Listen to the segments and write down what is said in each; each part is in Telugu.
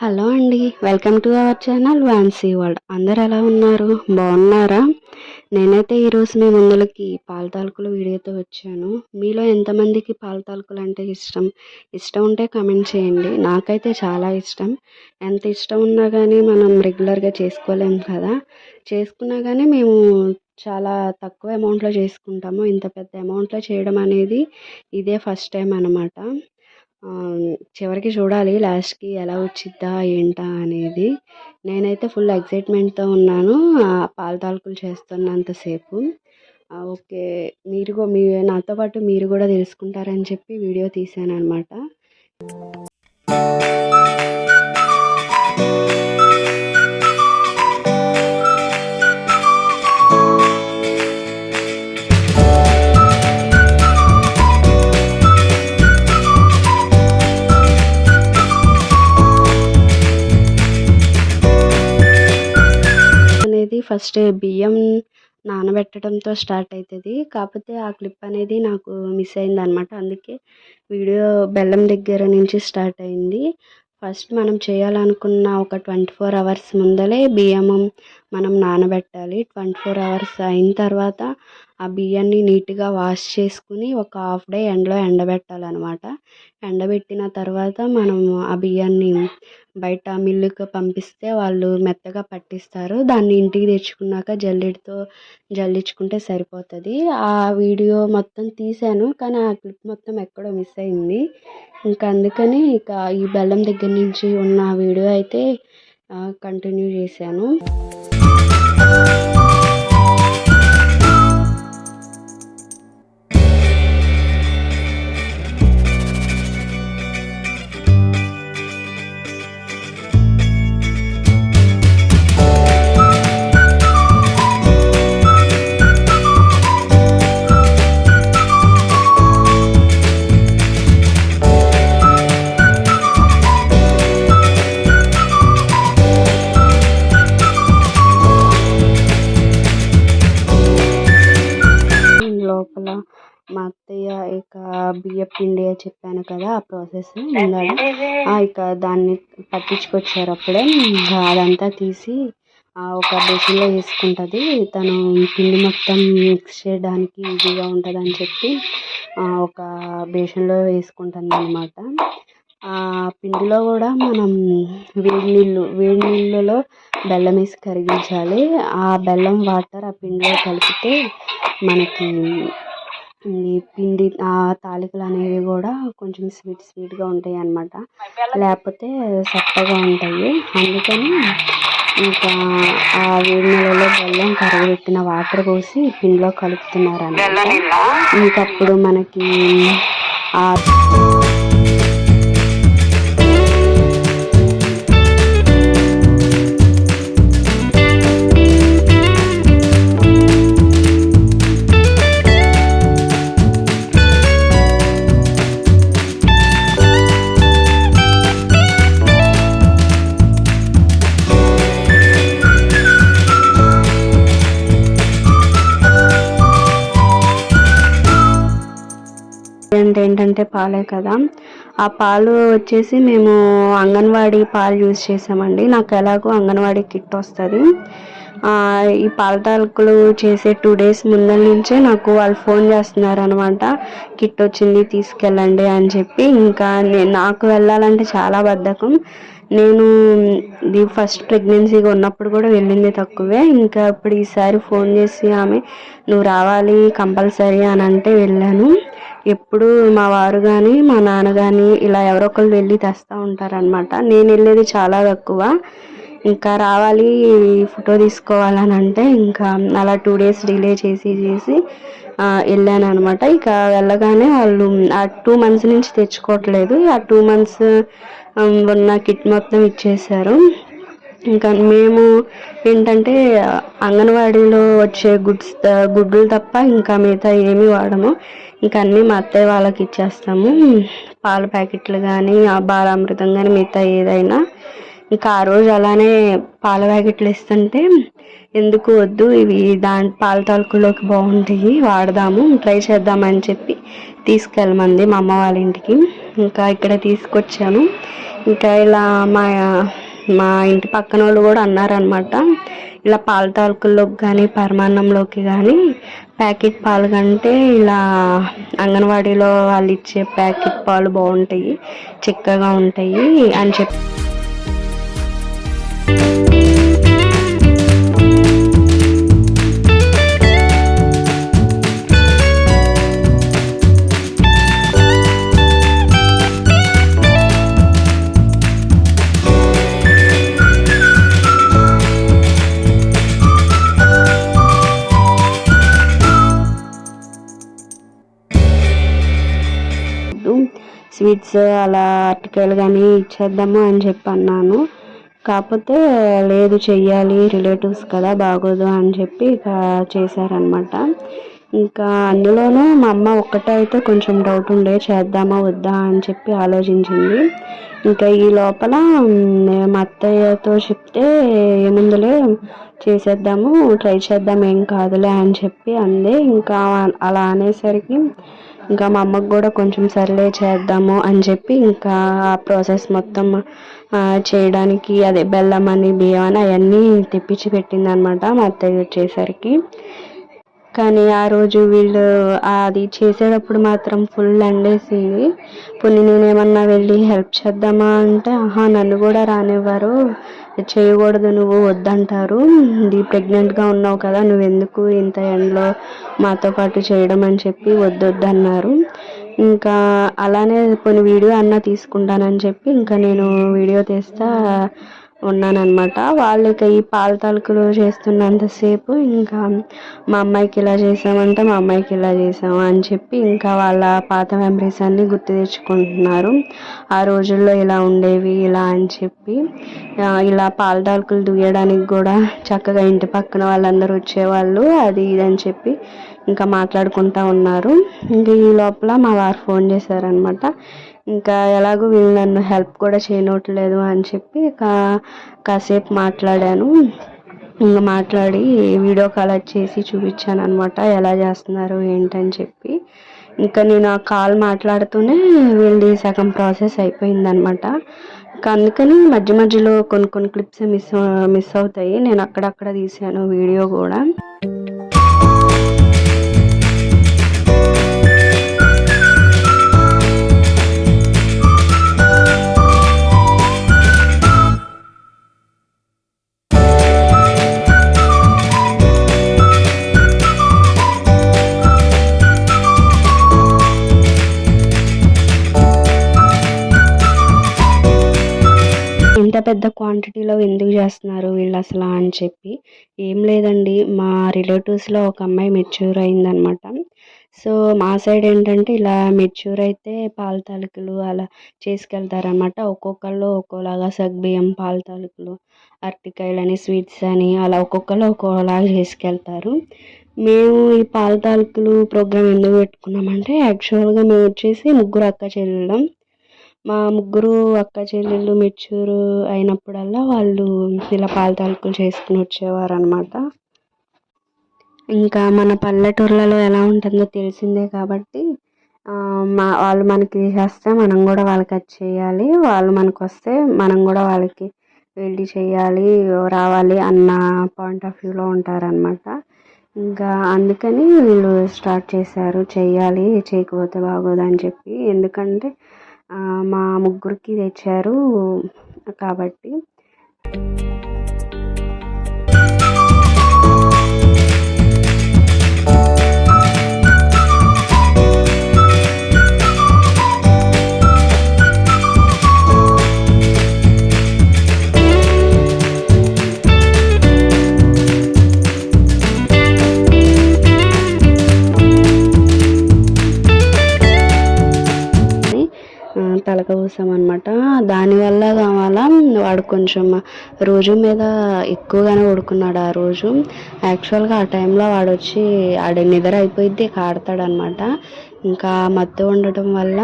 హలో అండి, welcome to our channel Vansi world. అందరు ఎలా ఉన్నారు? బాగున్నారా? నేనైతే ఈరోజు మీ ముందులకి పాల తాలూకుల వీడియోతో వచ్చాను. మీలో ఎంతమందికి పాల తాలూకులు అంటే ఇష్టం ఉంటే కమెంట్ చేయండి. నాకైతే చాలా ఇష్టం. ఎంత ఇష్టం ఉన్నా కానీ మనం రెగ్యులర్గా చేసుకోలేము కదా. చేసుకున్నా కానీ మేము చాలా తక్కువ అమౌంట్లో చేసుకుంటాము. ఇంత పెద్ద అమౌంట్లో చేయడం అనేది ఇదే ఫస్ట్ టైం అన్నమాట. చివరికి చూడాలి లాస్ట్కి ఎలా వచ్చిద్దా ఏంటా అనేది. నేనైతే ఫుల్ ఎక్సైట్మెంట్తో ఉన్నాను పాల తాలూకులు చేస్తున్నంతసేపు. ఓకే, మీ నాతో పాటు మీరు కూడా తెలుసుకుంటారని చెప్పి వీడియో తీసాను అనమాట. ఫస్ట్ బియ్యం నానబెట్టడంతో స్టార్ట్ అవుతుంది. కాకపోతే ఆ క్లిప్ అనేది నాకు మిస్ అయింది అనమాట. అందుకే వీడియో బెల్లం దగ్గర నుంచి స్టార్ట్ అయింది. ఫస్ట్ మనం చేయాలనుకున్న ఒక 24 hours ముందలే బియ్యం మనం నానబెట్టాలి. 24 hours అయిన తర్వాత ఆ బియ్యాన్ని నీట్గా వాష్ చేసుకుని ఒక హాఫ్ డే ఎండలో ఎండబెట్టాలన్నమాట. ఎండబెట్టిన తర్వాత మనం ఆ బియ్యాన్ని బయట మిల్లుకి పంపిస్తే వాళ్ళు మెత్తగా పట్టిస్తారు. దాన్ని ఇంటికి తెచ్చుకున్నాక జల్లెడతో జల్లించుకుంటే సరిపోతుంది. ఆ వీడియో మొత్తం తీశాను, కానీ ఆ క్లిప్ మొత్తం ఎక్కడో మిస్ అయింది. ఇంకా అందుకని ఈ బెల్లం దగ్గర నుంచి ఉన్న వీడియో అయితే కంటిన్యూ చేశాను. లోపల మా అత్తయ్య ఇక బియ్య పిండి చెప్పాను కదా, ఆ ప్రాసెస్ ఇక దాన్ని పట్టించుకొచ్చారు. అప్పుడే అదంతా తీసి ఒక బేసిన్లో వేసుకుంటుంది. తను పిండి మొత్తం మిక్స్ చేయడానికి ఈజీగా ఉంటుంది అని చెప్పి ఒక బేసిన్లో వేసుకుంటుంది అనమాట. ఆ పిండిలో కూడా మనం వేడి నీళ్ళలో బెల్లం వేసి కరిగించాలి. ఆ బెల్లం వాటర్ ఆ పిండిలో కలిపితే మనకి ఈ పిండి తాలికలు అనేవి కూడా కొంచెం స్వీట్గా ఉంటాయి అన్నమాట. లేకపోతే సప్పగా ఉంటాయి. అందుకని ఇంకా ఆ వేడి నీళ్ళలో బెల్లం కరగబెట్టిన వాటర్ పోసి పిండిలో కలుపుతున్నారు అన్నమాట. ఇంకప్పుడు మనకి ఏంటంటే పాలే కదా. ఆ పాలు వచ్చేసి మేము అంగన్వాడీ పాలు యూజ్ చేసామండి. నాకు ఎలాగో అంగన్వాడీ కిట్ వస్తుంది. ఈ పాల తాలూకులు చేసే 2 days ముందర నుంచే నాకు వాళ్ళు ఫోన్ చేస్తున్నారు అనమాట. కిట్ వచ్చింది తీసుకెళ్ళండి అని చెప్పి. ఇంకా నాకు వెళ్ళాలంటే చాలా బద్ధకం. నేను ఫస్ట్ ప్రెగ్నెన్సీగా ఉన్నప్పుడు కూడా వెళ్ళింది తక్కువే. ఇంకా ఇప్పుడు ఈసారి ఫోన్ చేసి ఆమె నువ్వు రావాలి కంపల్సరీ అని అంటే వెళ్ళాను. ఎప్పుడు మా వారు కానీ మా నాన్న కానీ ఇలా ఎవరో ఒకరు వెళ్ళి తెస్తూ ఉంటారనమాట. నేను వెళ్ళేది చాలా తక్కువ. ఇంకా రావాలి ఫోటో తీసుకోవాలని అంటే ఇంకా అలా 2 days డిలే చేసి వెళ్ళాను అనమాట. ఇక వెళ్ళగానే వాళ్ళు ఆ 2 months నుంచి తెచ్చుకోవట్లేదు. ఆ 2 months ఉన్న కిట్ మొత్తం ఇచ్చేసారు. ఇంకా మేము ఏంటంటే అంగన్వాడీలో వచ్చే గుడ్లు తప్ప ఇంకా మిగతా ఏమీ వాడము. ఇంకా అన్నీ మా అత్తయ్య వాళ్ళకి ఇచ్చేస్తాము. పాల ప్యాకెట్లు కానీ బాలామృతం కానీ మిగతా ఏదైనా. ఇంకా ఆ రోజు అలానే పాల ప్యాకెట్లు ఇస్తుంటే ఎందుకు వద్దు, ఇవి పాల తాలూకులోకి బాగుంటాయి, వాడదాము, ట్రై చేద్దామని చెప్పి తీసుకెళ్ళమంది మా అమ్మ వాళ్ళ ఇంటికి. ఇంకా ఇక్కడ తీసుకొచ్చాను. ఇంకా ఇలా మా మా ఇంటి పక్కన వాళ్ళు కూడా అన్నారనమాట, ఇలా పాల తాలూకుల్లోకి కానీ పరమాన్నంలోకి కానీ ప్యాకెట్ పాలు కంటే ఇలా అంగన్వాడీలో వాళ్ళు ఇచ్చే ప్యాకెట్ పాలు బాగుంటాయి, చిక్కగా ఉంటాయి అని చెప్పి స్వీట్స్ అలా అరటికాయలు కానీ ఇచ్చేద్దాము అని చెప్పి అన్నాను. కాకపోతే లేదు, చెయ్యాలి, రిలేటివ్స్ కదా, బాగోదు అని చెప్పి ఇక చేశారనమాట. ఇంకా అందులోనూ మా అమ్మ ఒక్కటే అయితే కొంచెం డౌట్ ఉండే, చేద్దామా వద్దా అని చెప్పి ఆలోచించింది. ఇంకా ఈ లోపల మా అత్తయ్యతో చెప్తే ఏముందులే చేసేద్దాము, ట్రై చేద్దాం, ఏం కాదులే అని చెప్పి అందే. ఇంకా అలా అనేసరికి ఇంకా మా అమ్మకు కూడా కొంచెం సర్లే చేద్దాము అని చెప్పి ఇంకా ఆ ప్రాసెస్ మొత్తం చేయడానికి అదే బెల్లం అని బియ్యం అని అవన్నీ తెప్పించి పెట్టింది అనమాట మా అత్తయ్య వచ్చేసరికి. కానీ ఆ రోజు వీళ్ళు అది చేసేటప్పుడు మాత్రం ఫుల్ ఎండేసింది. పోనీ నేనేమన్నా వెళ్ళి హెల్ప్ చేద్దామా అంటే నన్ను కూడా రానివ్వరు, చేయకూడదు, నువ్వు వద్దంటారు, ఇది ప్రెగ్నెంట్గా ఉన్నావు కదా, నువ్వెందుకు ఇంత ఎండలో మాతో పాటు చేయడం అని చెప్పి వద్దొద్దన్నారు. ఇంకా అలానే కొన్ని వీడియో అన్నా తీసుకుంటానని చెప్పి ఇంకా నేను వీడియో తీస్తా ఉన్నానన్నమాట. వాళ్ళకి ఈ పాల తాలూకులు చేస్తున్నంతసేపు ఇంకా మా అమ్మాయికి ఇలా చేసామంటే మా అమ్మాయికి ఇలా చేసాము అని చెప్పి ఇంకా వాళ్ళ పాత మెమరీస్ అన్నీ గుర్తు తెచ్చుకుంటున్నారు. ఆ రోజుల్లో ఇలా ఉండేవి ఇలా అని చెప్పి ఇలా పాల తాలూకులు దుయ్యడానికి కూడా చక్కగా ఇంటి పక్కన వాళ్ళందరూ వచ్చేవాళ్ళు, అది ఇది అని చెప్పి ఇంకా మాట్లాడుకుంటూ ఉన్నారు. ఇంకా ఈ లోపల మా వారు ఫోన్ చేశారనమాట. ఇంకా ఎలాగో వీళ్ళు నన్ను హెల్ప్ కూడా చేయనట్లేదు అని చెప్పి కాసేపు మాట్లాడాను. ఇంకా మాట్లాడి వీడియో కాల్ చేసి చూపించాను అనమాట, ఎలా చేస్తున్నారు ఏంటని చెప్పి. ఇంకా నేను ఆ కాల్ మాట్లాడుతూనే వీళ్ళది సగం ప్రాసెస్ అయిపోయిందనమాట. ఇంకా అందుకని మధ్య మధ్యలో కొన్ని క్లిప్స్ మిస్ అవుతాయి. నేను అక్కడక్కడ తీసాను వీడియో కూడా. ఇంత పెద్ద క్వాంటిటీలో ఎందుకు చేస్తున్నారు వీళ్ళు అసలు అని చెప్పి, ఏం లేదండి, మా రిలేటివ్స్లో ఒక అమ్మాయి మెచ్యూర్ అయిందనమాట. సో మా సైడ్ ఏంటంటే ఇలా మెచ్యూర్ అయితే పాల తాలూకులు అలా చేసుకెళ్తారనమాట. ఒక్కొక్కళ్ళు ఒక్కోలాగా సగ్గుబియ్యం పాల తాలూకులు, అరటికాయలని, స్వీట్స్ అని అలా ఒక్కొక్కళ్ళు ఒక్కోలాగా చేసుకెళ్తారు. మేము ఈ పాల తాలూకులు ప్రోగ్రామ్ ఎందుకు పెట్టుకున్నామంటే, యాక్చువల్గా మేము వచ్చేసి ముగ్గురు అక్క చెల్లెళ్ళం. మా ముగ్గురు అక్క చెల్లెళ్ళు మెచ్యూర్ అయినప్పుడల్లా వాళ్ళు ఇలా పాల తాలూకులు చేసుకుని వచ్చేవారు అనమాట. ఇంకా మన పల్లెటూర్లలో ఎలా ఉంటుందో తెలిసిందే కాబట్టి వాళ్ళు మనకి చేస్తే మనం కూడా వాళ్ళకి అది చేయాలి, వాళ్ళు మనకు వస్తే మనం కూడా వాళ్ళకి వెళ్ళి చేయాలి, రావాలి అన్న పాయింట్ ఆఫ్ వ్యూలో ఉంటారనమాట. ఇంకా అందుకని వీళ్ళు స్టార్ట్ చేశారు, చెయ్యాలి, చేయకపోతే బాగోదు అని చెప్పి. ఎందుకంటే మా ముగ్గురికి తెచ్చారు కాబట్టి. తలక పోసామన్నమాట. దానివల్ల కావాలా వాడు కొంచెం రోజు మీద ఎక్కువగానే పడుకున్నాడు ఆ రోజు. యాక్చువల్గా ఆ టైంలో వాడు వచ్చి నిద్ర అయిపోయిద్ది ఆడతాడనమాట. ఇంకా మత్తు ఉండటం వల్ల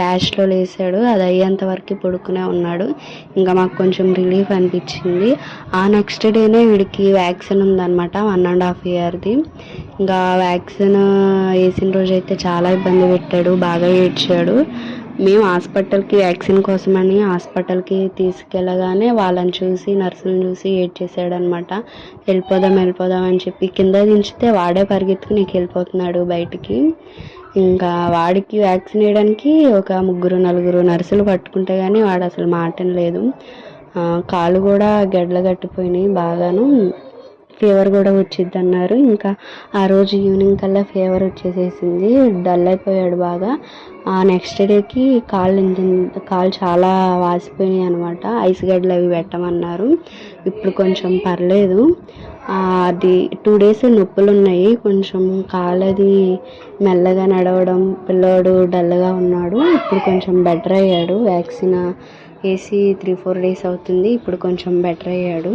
లాస్ట్లో లేసాడు, అది అయ్యేంత వరకు పడుకునే ఉన్నాడు. ఇంకా మాకు కొంచెం రిలీఫ్ అనిపించింది. ఆ నెక్స్ట్ డేనే వీడికి వ్యాక్సిన్ ఉందన్నమాట, 1.5 yearది. ఇంకా వ్యాక్సిన్ వేసిన రోజు అయితే చాలా ఇబ్బంది పెట్టాడు, బాగా ఏడ్చాడు. మేము హాస్పిటల్కి వ్యాక్సిన్ కోసమని హాస్పిటల్కి తీసుకెళ్ళగానే వాళ్ళని చూసి నర్సులను చూసి ఏడ్చేసాడనమాట. వెళ్ళిపోదాం అని చెప్పి కింద దించితే వాడే పరిగెత్తుకుని వెళ్ళిపోతున్నాడు బయటికి. ఇంకా వాడికి వ్యాక్సిన్ వేయడానికి ఒక 3-4 నర్సులు పట్టుకుంటే కానీ వాడు అసలు మాటం లేదు. కాళ్ళు కూడా గడ్డలు కట్టిపోయినాయి బాగాను. ఫీవర్ కూడా వచ్చిద్ది అన్నారు. ఇంకా ఆ రోజు ఈవినింగ్ కల్లా ఫీవర్ వచ్చేసేసింది, డల్ అయిపోయాడు బాగా. ఆ నెక్స్ట్ డేకి కాళ్ళు చాలా వాసిపోయినాయి అనమాట. ఐస్ గడ్డలు అవి పెట్టమన్నారు. ఇప్పుడు కొంచెం పర్లేదు. అది 2 days నొప్పులు ఉన్నాయి. కొంచెం కాళ్ళది మెల్లగా నడవడం, పిల్లోడు డల్గా ఉన్నాడు. ఇప్పుడు కొంచెం బెటర్ అయ్యాడు. వ్యాక్సిన్ వేసి 3-4 days అవుతుంది. ఇప్పుడు కొంచెం బెటర్ అయ్యాడు.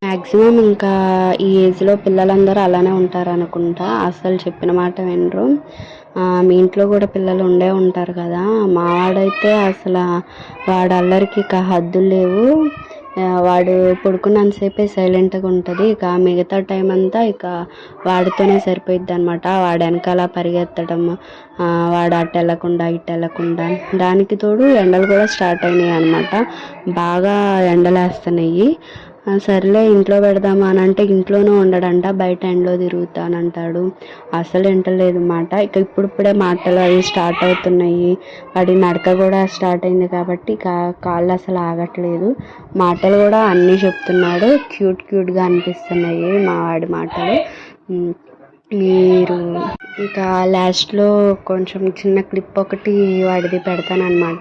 మ్యాక్సిమం ఇంకా ఈ ఏజ్లో పిల్లలందరూ అలానే ఉంటారు అనుకుంటా. అసలు చెప్పిన మాట వినరు. మీ ఇంట్లో కూడా పిల్లలు ఉంటారు కదా. మావాడైతే అసలు వాడు అల్లరికి ఇక హద్దులు లేవు. వాడు పడుకున్నంతసేపే సైలెంట్గా ఉంటుంది. ఇక మిగతా టైం అంతా ఇక వాడితోనే సరిపోయిద్ది అనమాట. వాడు వెనకాల పరిగెత్తడం, వాడు అటు వెళ్ళకుండా ఇటు వెళ్ళకుండా. దానికి తోడు ఎండలు కూడా స్టార్ట్ అయినాయి అనమాట. బాగా ఎండలేస్తున్నాయి. సర్లే ఇంట్లో పెడదామా అని అంటే ఇంట్లోనూ ఉండడంట, బయట ఎండలో తిరుగుతానంటాడు. అసలు వింటలేదు మాట. ఇక ఇప్పుడిప్పుడే మాటలు అవి స్టార్ట్ అవుతున్నాయి. వాడి నడక కూడా స్టార్ట్ అయింది కాబట్టి ఇక కాళ్ళు అసలు ఆగట్లేదు. మాటలు కూడా అన్నీ చెప్తున్నాడు. క్యూట్గా అనిపిస్తున్నాయి మా వాడి మాటలు. మీరు ఇంకా లాస్ట్లో కొంచెం చిన్న క్లిప్ ఒకటి వాడిది పెడతానమాట.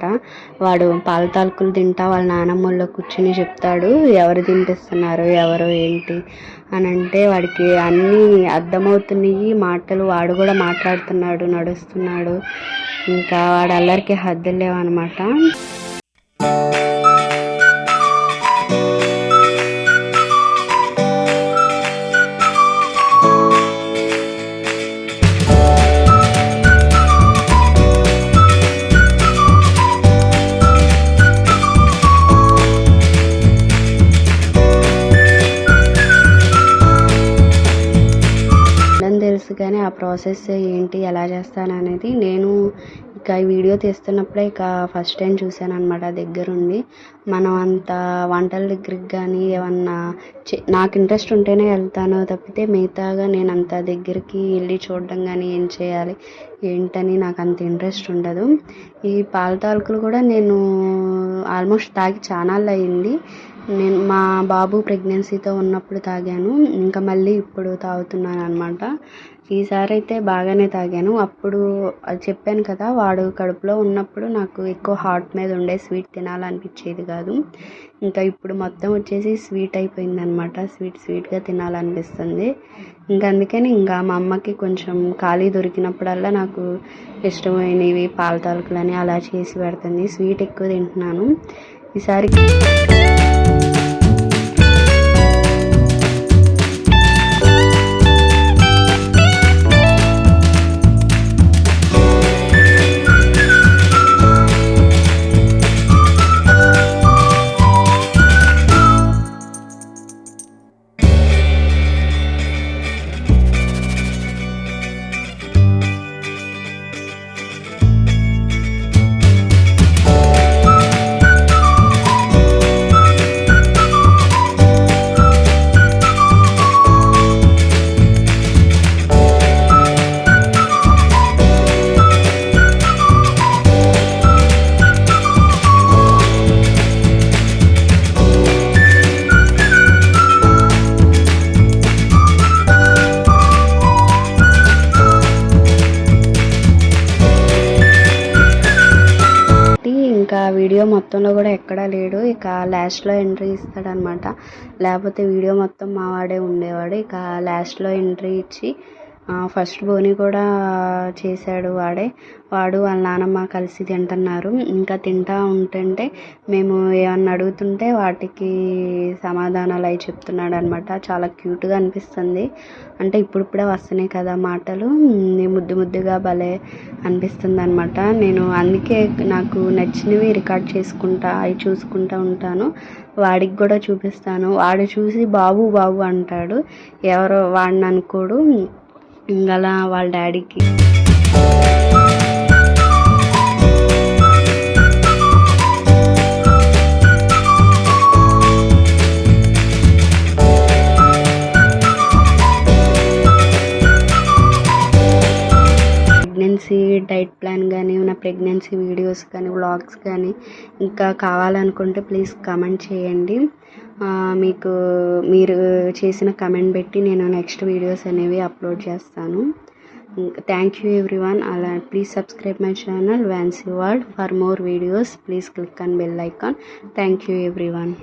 వాడు పాల తాలూకులు తింటా వాళ్ళ నానమ్మల్లో కూర్చుని చెప్తాడు ఎవరు తినిపిస్తున్నారు ఎవరు ఏంటి అని. అంటే వాడికి అన్నీ అర్థమవుతున్నాయి మాటలు. వాడు కూడా మాట్లాడుతున్నాడు, నడుస్తున్నాడు. ఇంకా వాడు అల్లరికి హద్దులు లేవన్నమాట. తెలుసు కానీ ఆ ప్రాసెస్ ఏంటి, ఎలా చేస్తాను అనేది నేను ఇక ఈ వీడియో తీస్తున్నప్పుడే ఇక ఫస్ట్ టైం చూశాను అనమాట దగ్గరుండి. మనం అంత వంటల దగ్గరికి కానీ ఏమన్నా నాకు ఇంట్రెస్ట్ ఉంటేనే వెళ్తాను తప్పితే మిగతాగా నేను అంత దగ్గరికి వెళ్ళి చూడడం కానీ ఏం చేయాలి ఏంటని నాకు అంత ఇంట్రెస్ట్ ఉండదు. ఈ పాల తాలూకులు కూడా నేను ఆల్మోస్ట్ తాగి చానాళ్ళు అయింది. నేను మా బాబు ప్రెగ్నెన్సీతో ఉన్నప్పుడు తాగాను. ఇంకా మళ్ళీ ఇప్పుడు తాగుతున్నాను అనమాట. ఈసారి అయితే బాగానే తాగాను. అప్పుడు అది చెప్పాను కదా, వాడు కడుపులో ఉన్నప్పుడు నాకు ఎక్కువ హాట్ మీద ఉండే స్వీట్ తినాలనిపించేది కాదు. ఇంకా ఇప్పుడు మొత్తం వచ్చేసి స్వీట్ అయిపోయింది అనమాట. స్వీట్గా తినాలనిపిస్తుంది. ఇంకా అందుకని ఇంకా మా అమ్మకి కొంచెం ఖాళీ దొరికినప్పుడల్లా నాకు ఇష్టమైనవి పాల తాలూకులని అలా చేసి పెడుతుంది. స్వీట్ ఎక్కువ తింటున్నాను ఈసారి. ఇంకా వీడియో మొత్తంలో కూడా ఎక్కడా లేడు. ఇక లాస్ట్లో ఎంట్రీ ఇస్తాడనమాట. లేకపోతే వీడియో మొత్తం మావాడే ఉండేవాడు. ఇక లాస్ట్లో ఎంట్రీ ఇచ్చి ఫస్ట్ బోని కూడా చేశాడు వాడు వాళ్ళ నానమ్మ కలిసి తింటున్నారు. ఇంకా తింటూ ఉంటుంటే మేము ఏమన్నా అడుగుతుంటే వాటికి సమాధానాలు అవి చెప్తున్నాడు అనమాట. చాలా క్యూట్గా అనిపిస్తుంది. అంటే ఇప్పుడిప్పుడే వస్తున్నాయి కదా మాటలు, ముద్దుగా భలే అనిపిస్తుంది అనమాట. నేను అందుకే నాకు నచ్చినవి రికార్డ్ చేసుకుంటా అవి చూసుకుంటూ ఉంటాను. వాడికి కూడా చూపిస్తాను. వాడు చూసి బాబు బాబు అంటాడు, ఎవరో వాడిని అనుకోడు. అలా వాళ్ళ డాడీకి ప్రెగ్నెన్సీ డైట్ ప్లాన్ కానీ, నా ప్రెగ్నెన్సీ వీడియోస్ కానీ, వ్లాగ్స్ కానీ ఇంకా కావాలనుకుంటే ప్లీజ్ కమెంట్ చేయండి. మీరు చేసిన కమెంట్ పెట్టి నేను నెక్స్ట్ వీడియోస్ అనేవి అప్లోడ్ చేస్తాను. Thank you everyone. Please subscribe my channel Vansi world. For more videos please click on bell icon. Thank you everyone.